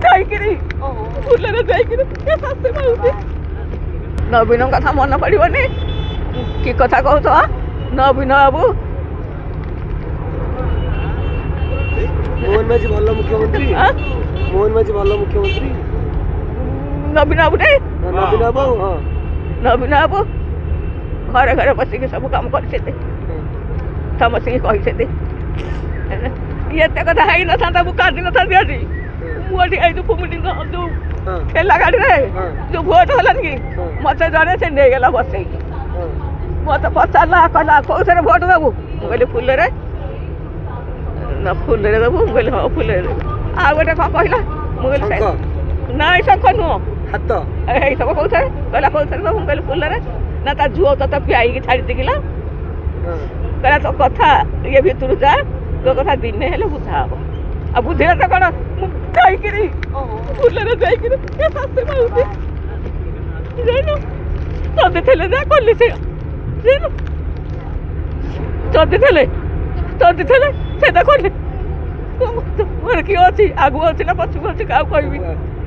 ଯାଇକିରି ଫୁଲରେ ଯାଇକିରି ଶାଶୁ ମାଉସୀ ନବୀନ କଥା ମନେ ପଡ଼ିବନି କି କଥା କହୁଛ ନବୀନ ବାବୁ ମୋହନ ମାଝୀ ଭଲ ମୁଖ୍ୟମନ୍ତ୍ରୀ ମୋହନ ମାଝୀ ଭଲ ମୁଖ୍ୟମନ୍ତ୍ରୀ ନବୀନ ବାବୁଟେ ନବୀନ ବାବୁ ହଁ ନବୀନ ବାବୁ ଘରେ ଘରେ ବସିକି ସବୁ କାମ କରିଛନ୍ତି ସମସ୍ତଙ୍କୁ କହିଛନ୍ତି ଏତେ କଥା ହେଇନଥାନ୍ତା ମୁଁ କାନ୍ଦିନଥାନ୍ତି ଆଜି ମୁଁ ଏଠି ଏଇ ଯୋଉ ଯୋଉ ଠେଲା ଗାଡ଼ିରେ ଯୋଉ ଭୋଟ ହେଲାନି କି ମତେ ଜଣେ ସେ ନେଇଗଲା ବସେଇକି ମତେ ପଚାରିଲା କହିଲା କୋଉଥିରେ ଭୋଟ ଦେବୁ ମୁଁ କହିଲି ଫୁଲରେ ନା ଫୁଲରେ ଦେବୁ ମୁଁ କହିଲି ହଁ ଫୁଲରେ ଦେବୁ ଆଉ ଗୋଟେ କ'ଣ କହିଲା ମୁଁ କହିଲି ନାଇଁ ଶଙ୍ଖ ନୁହଁ ହାତ ଏଇ ସବୁ କୋଉଥିରେ କହିଲା କୋଉଥିରେ ଦେବୁ ମୁଁ କହିଲି ଫୁଲରେ ନା ତା ଝୁଅ ତତେ ପିଆଇକି ଛାଡ଼ି ଦେଇକିଲା କହିଲା ତୋ କଥା ଇଏ ଭିତରୁ ଯା ତୋ କଥା ଦିନେ ହେଲେ ବୁଝା ହବ ଆଉ ବୁଝିଲେ ତ କ'ଣ ମୁଁ ଯାଇକିରି ଫୁଲରେ ଯାଇକିରି ଶାଶୁ ମାଉସୀ ଯାଇନୁ ଯଦି ଥିଲେ ଯା କଲି ସେ ଯାଇନୁ ଯଦି ଥିଲେ ସେଇଟା କଲି ମୋର କିଏ ଅଛି ଆଗକୁ ଅଛି ନା ପଛକୁ ଅଛି କାହାକୁ କହିବି